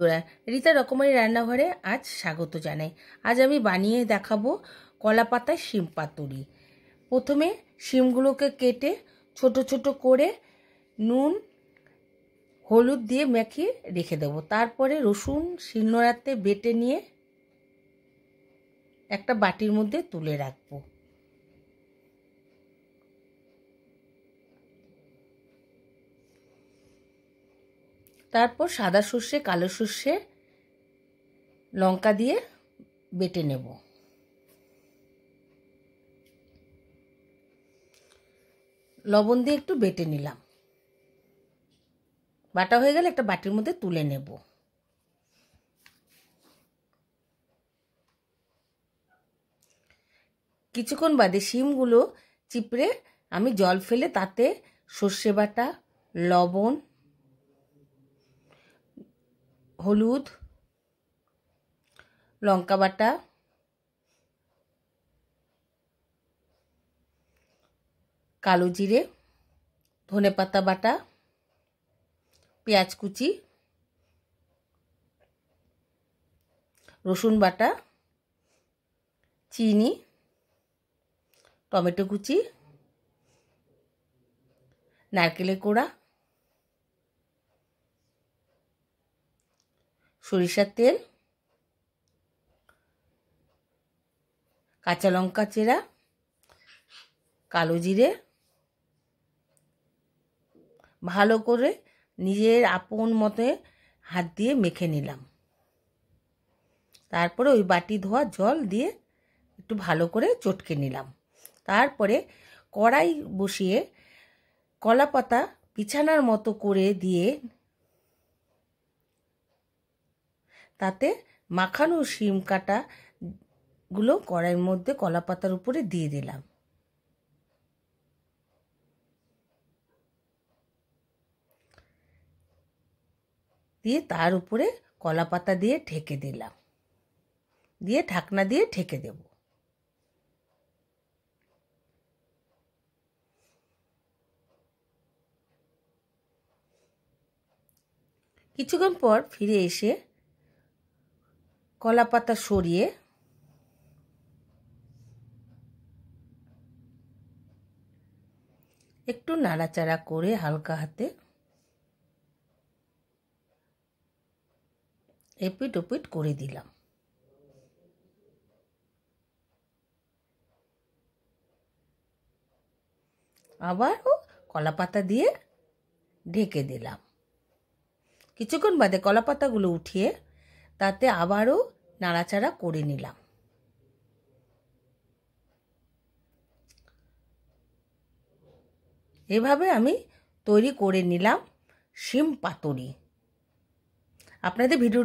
বন্ধুরা, রিতা রকমারি রান্নাঘরে আজ স্বাগত জানাই। আজ আমি বানিয়ে দেখাবো কলা পাতার শিম পাতুরি। প্রথমে শিমগুলোকে কেটে ছোট ছোট করে নুন হলুদ দিয়ে মেখে রেখে দেবো। তারপরে রসুন শিলনোড়াতে বেটে নিয়ে একটা বাটির মধ্যে তুলে রাখবো। তারপর সাদা সর্ষে, কালো সর্ষে, লঙ্কা দিয়ে বেটে নেব। লবণ দিয়ে একটু বেটে নিলাম। বাটা হয়ে গেলে একটা বাটির মধ্যে তুলে নেব। কিছুক্ষণ বাদে শিমগুলো চিপড়ে আমি জল ফেলে তাতে সর্ষে বাটা, লবণ, হলুদ, লঙ্কা বাটা, কালো জিরে, ধনেপাতা বাটা, পেঁয়াজ কুচি, রসুন বাটা, চিনি, টমেটো কুচি, নারকেলের কোড়া, সরিষার তেল, কাঁচা লঙ্কা চেরা, কালো জিরে ভালো করে নিজের আপন মতে হাত দিয়ে মেখে নিলাম। তারপরে ওই বাটি ধোয়া জল দিয়ে একটু ভালো করে চটকে নিলাম। তারপরে কড়াই বসিয়ে কলা পাতা বিছানার মতো করে দিয়ে তাতে মাখানো শিম কাটাগুলো কড়াইয়ের মধ্যে কলা পাতার উপরে দিয়ে দিলাম। দিয়ে তার উপরে কলা পাতা দিয়ে ঢেকে দিলাম, দিয়ে ঢাকনা দিয়ে ঢেকে দেব। কিছুক্ষণ পর ফিরে এসে কলা পাতা সরিয়ে একটু নাড়াচাড়া করে হালকা হাতে এপিট ওপিট করে দিলাম। আবারও কলা পাতা দিয়ে ঢেকে দিলাম। কিছুক্ষণ বাদে কলা পাতাগুলো উঠিয়ে তাতে আবারও নাড়াচাড়া করে নিলাম। এভাবে আমি তৈরি করে নিলাম শিম পাতুরি। আপনাদের ভিডিও